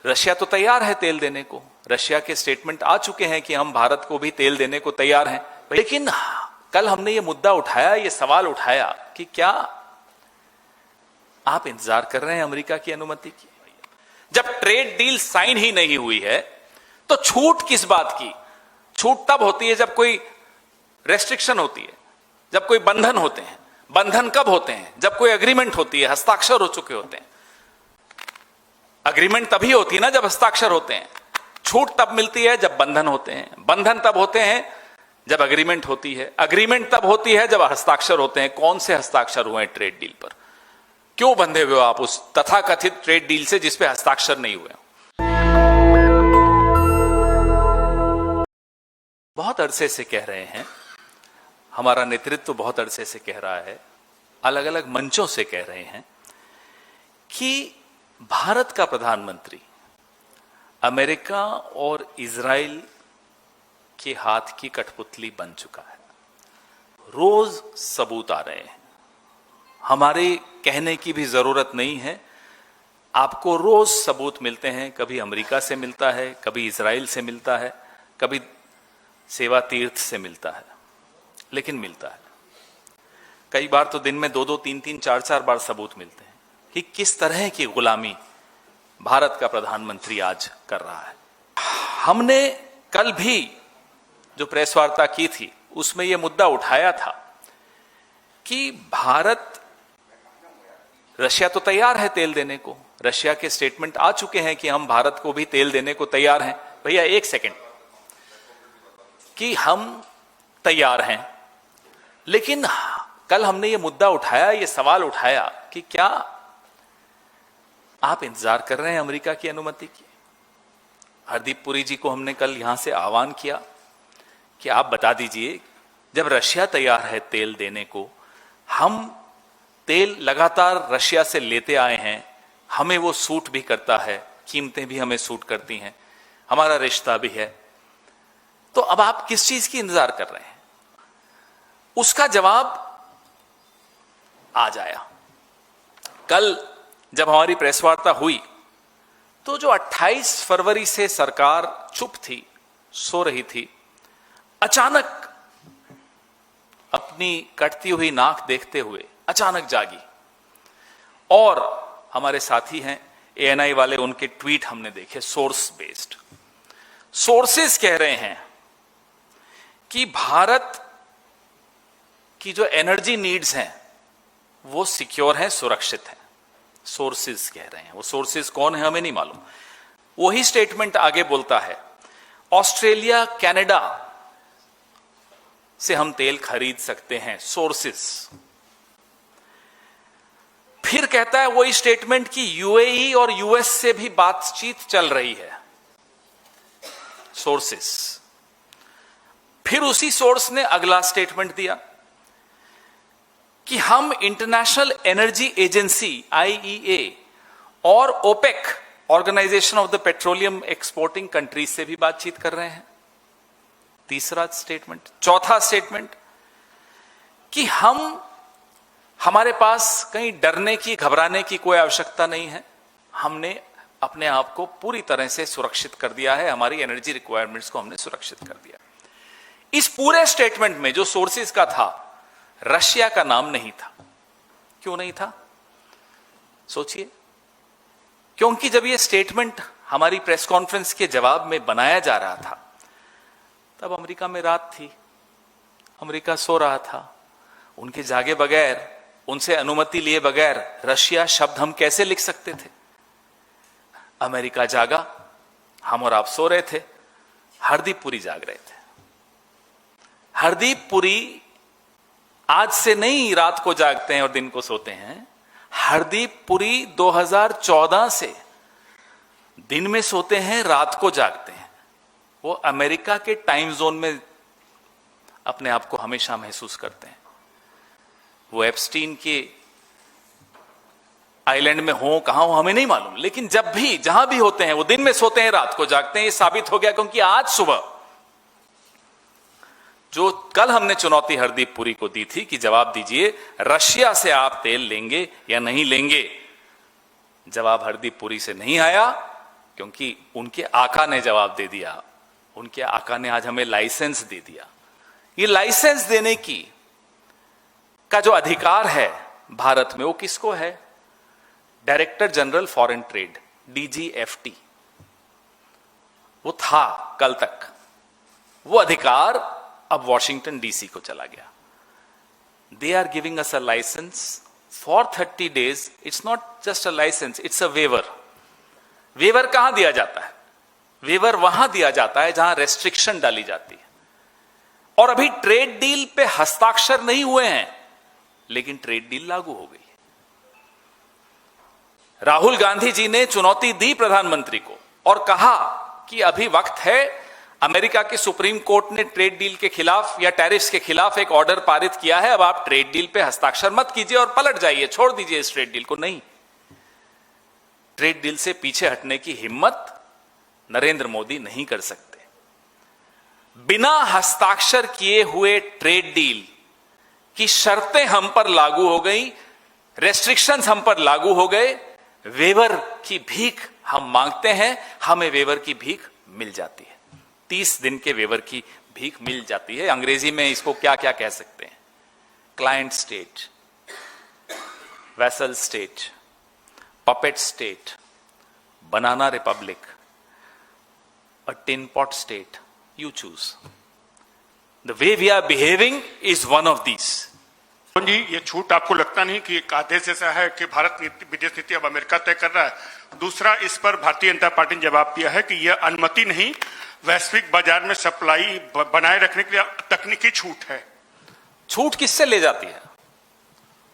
Russia तो तैयार है तेल देने को। रशिया के स्टेटमेंट आ चुके हैं कि हम भारत को भी तेल देने को तैयार हैं। लेकिन कल हमने ये मुद्दा उठाया, ये सवाल उठाया कि क्या आप इंतजार कर रहे हैं अमेरिका की अनुमति की? जब ट्रेड डील साइन ही नहीं हुई है तो छूट किस बात की? छूट तब होती है जब कोई रेस्ट्रिक्शन होती है, जब कोई बंधन होते हैं। बंधन कब होते हैं? जब कोई एग्रीमेंट होती है, हस्ताक्षर हो चुके होते हैं। एग्रीमेंट तभी होती है ना जब हस्ताक्षर होते हैं। छूट तब मिलती है जब बंधन होते हैं। बंधन तब होते हैं जब एग्रीमेंट होती है। एग्रीमेंट तब होती है जब हस्ताक्षर होते हैं। कौन से हस्ताक्षर हुए हैं ट्रेड डील पर? क्यों बंधे हुए हो आप उस तथाकथित ट्रेड डील से जिस पे हस्ताक्षर नहीं हुए? बहुत अरसे से कह रहे हैं, हमारा नेतृत्व बहुत अरसे से कह रहा है, अलग अलग मंचों से कह रहे हैं कि भारत का प्रधानमंत्री अमेरिका और इजराइल के हाथ की कठपुतली बन चुका है। रोज सबूत आ रहे हैं। हमारे कहने की भी जरूरत नहीं है, आपको रोज सबूत मिलते हैं। कभी अमेरिका से मिलता है, कभी इजराइल से मिलता है, कभी सेवा तीर्थ से मिलता है, लेकिन मिलता है। कई बार तो दिन में 2-2, 3-3, 4-4 बार सबूत मिलते हैं कि किस तरह की गुलामी भारत का प्रधानमंत्री आज कर रहा है। हमने कल भी जो प्रेस वार्ता की थी उसमें यह मुद्दा उठाया था कि भारत, रशिया तो तैयार है तेल देने को। रशिया के स्टेटमेंट आ चुके हैं कि हम भारत को भी तेल देने को तैयार हैं। भैया एक सेकंड, कि हम तैयार हैं, लेकिन कल हमने ये मुद्दा उठाया, ये सवाल उठाया कि क्या आप इंतजार कर रहे हैं अमेरिका की अनुमति की? हरदीप पुरी जी को हमने कल यहां से आह्वान किया कि आप बता दीजिए, जब रशिया तैयार है तेल देने को, हम तेल लगातार रशिया से लेते आए हैं, हमें वो सूट भी करता है, कीमतें भी हमें सूट करती हैं, हमारा रिश्ता भी है, तो अब आप किस चीज की इंतजार कर रहे हैं? उसका जवाब आज आया। कल जब हमारी प्रेस वार्ता हुई तो जो 28 फरवरी से सरकार चुप थी, सो रही थी, अचानक अपनी कटती हुई नाक देखते हुए अचानक जागी। और हमारे साथी हैं एएनआई वाले, उनके ट्वीट हमने देखे, सोर्स बेस्ड। सोर्सेस कह रहे हैं कि भारत की जो एनर्जी नीड्स हैं वो सिक्योर हैं, सुरक्षित हैं। सोर्सेस कह रहे हैं। वो सोर्सेस कौन है हमें नहीं मालूम। वही स्टेटमेंट आगे बोलता है, ऑस्ट्रेलिया, कनाडा से हम तेल खरीद सकते हैं, सोर्सेस। फिर कहता है वही स्टेटमेंट कि यूएई और यूएस से भी बातचीत चल रही है, सोर्सेस। फिर उसी सोर्स ने अगला स्टेटमेंट दिया कि हम इंटरनेशनल एनर्जी एजेंसी आईईए और OPEC, Organization of the Petroleum Exporting Countries से भी बातचीत कर रहे हैं, तीसरा स्टेटमेंट। चौथा स्टेटमेंट कि हमारे पास कहीं डरने की, घबराने की कोई आवश्यकता नहीं है, हमने अपने आप को पूरी तरह से सुरक्षित कर दिया है, हमारी एनर्जी रिक्वायरमेंट्स को हमने सुरक्षित कर दिया। इस पूरे स्टेटमेंट में जो सोर्सेज का था, रशिया का नाम नहीं था। क्यों नहीं था? सोचिए। क्योंकि जब यह स्टेटमेंट हमारी प्रेस कॉन्फ्रेंस के जवाब में बनाया जा रहा था तब अमेरिका में रात थी, अमेरिका सो रहा था। उनके जागे बगैर, उनसे अनुमति लिए बगैर रशिया शब्द हम कैसे लिख सकते थे? अमेरिका जागा, हम और आप सो रहे थे, हरदीप पुरी जाग रहे थे। हरदीप पुरी आज से नहीं रात को जागते हैं और दिन को सोते हैं। हरदीप पुरी 2014 से दिन में सोते हैं, रात को जागते हैं। वो अमेरिका के टाइम जोन में अपने आप को हमेशा महसूस करते हैं। वो एप्स्टीन के आइलैंड में हो, कहां हो हमें नहीं मालूम, लेकिन जब भी जहां भी होते हैं वो दिन में सोते हैं, रात को जागते हैं। ये साबित हो गया क्योंकि आज सुबह जो कल हमने चुनौती हरदीप पुरी को दी थी कि जवाब दीजिए रशिया से आप तेल लेंगे या नहीं लेंगे, जवाब हरदीप पुरी से नहीं आया। क्योंकि उनके आका ने जवाब दे दिया, उनके आका ने आज हमें लाइसेंस दे दिया। ये लाइसेंस देने की का जो अधिकार है भारत में, वो किसको है? Director general foreign trade, DGFT। वो था कल तक, वो अधिकार अब वॉशिंगटन DC को चला गया। They are giving us a licence for 30 days। It's not just a licence, it's a waiver. Waiver कहां दिया जाता है? वेवर वहां दिया जाता है जहां रेस्ट्रिक्शन डाली जाती है। और अभी ट्रेड डील पे हस्ताक्षर नहीं हुए हैं, लेकिन ट्रेड डील लागू हो गई। राहुल गांधी जी ने चुनौती दी प्रधानमंत्री को और कहा कि अभी वक्त है, अमेरिका के सुप्रीम कोर्ट ने ट्रेड डील के खिलाफ या टैरिफ्स के खिलाफ एक ऑर्डर पारित किया है, अब आप ट्रेड डील पे हस्ताक्षर मत कीजिए और पलट जाइए, छोड़ दीजिए इस ट्रेड डील को। नहीं, ट्रेड डील से पीछे हटने की हिम्मत नरेंद्र मोदी नहीं कर सकते। बिना हस्ताक्षर किए हुए ट्रेड डील की शर्तें हम पर लागू हो गई, रेस्ट्रिक्शंस हम पर लागू हो गए, वेवर की भीख हम मांगते हैं, हमें वेवर की भीख मिल जाती है। 30 दिन के वेवर की भीख मिल जाती है। अंग्रेजी में इसको क्या क्या कह सकते हैं? Client state, vessel state, puppet state, banana Republic, a tin pot state, you choose. The way we are behaving is one of these. जी, ये छूट आपको लगता नहीं कि एक आदेश ऐसा है कि भारत विदेश नीति अब अमेरिका तय कर रहा है? दूसरा, इस पर भारतीय जनता पार्टी ने जवाब दिया है कि यह अनुमति नहीं, वैश्विक बाजार में सप्लाई बनाए रखने के लिए तकनीकी छूट है। छूट किससे ले जाती है?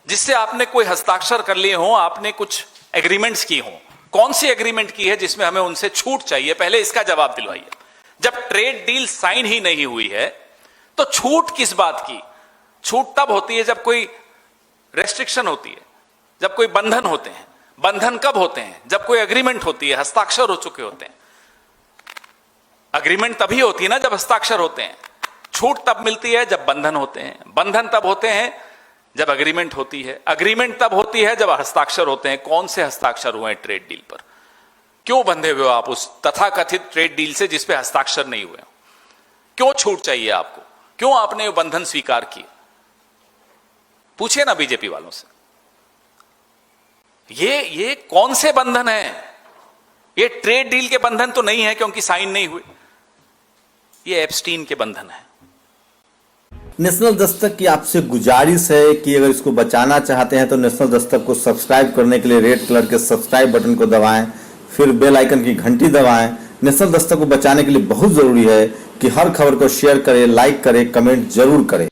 जिससे आपने कोई हस्ताक्षर कर लिए हो, आपने कुछ एग्रीमेंट्स की हो। कौन सी एग्रीमेंट की है जिसमें हमें उनसे छूट चाहिए? पहले इसका जवाब दिलवाइए। जब ट्रेड डील साइन ही नहीं हुई है तो छूट किस बात की? छूट तब होती है जब कोई रेस्ट्रिक्शन होती है, जब कोई बंधन होते हैं। बंधन कब होते हैं? जब कोई एग्रीमेंट होती है, हस्ताक्षर हो चुके होते हैं। एग्रीमेंट तभी होती है ना जब हस्ताक्षर होते हैं। छूट तब मिलती है जब बंधन होते हैं। बंधन तब होते हैं जब एग्रीमेंट होती है। एग्रीमेंट तब होती है जब हस्ताक्षर होते हैं। कौन से हस्ताक्षर हुए हैं ट्रेड डील पर? क्यों बंधे हुए हो आप उस तथाकथित ट्रेड डील से जिस पे हस्ताक्षर नहीं हुए? क्यों छूट चाहिए आपको? क्यों आपने वो बंधन स्वीकार किए? पूछिए ना बीजेपी वालों से। ये कौन से बंधन है? ये ट्रेड डील के बंधन तो नहीं है क्योंकि साइन नहीं हुए। ये एप्स्टीन के बंधन है। नेशनल दस्तक की आपसे गुजारिश है कि अगर इसको बचाना चाहते हैं तो नेशनल दस्तक को सब्सक्राइब करने के लिए रेड कलर के सब्सक्राइब बटन को दबाएं, फिर बेल आइकन की घंटी दबाएं। नेशनल दस्तक को बचाने के लिए बहुत जरूरी है कि हर खबर को शेयर करें, लाइक करें, कमेंट जरूर करें।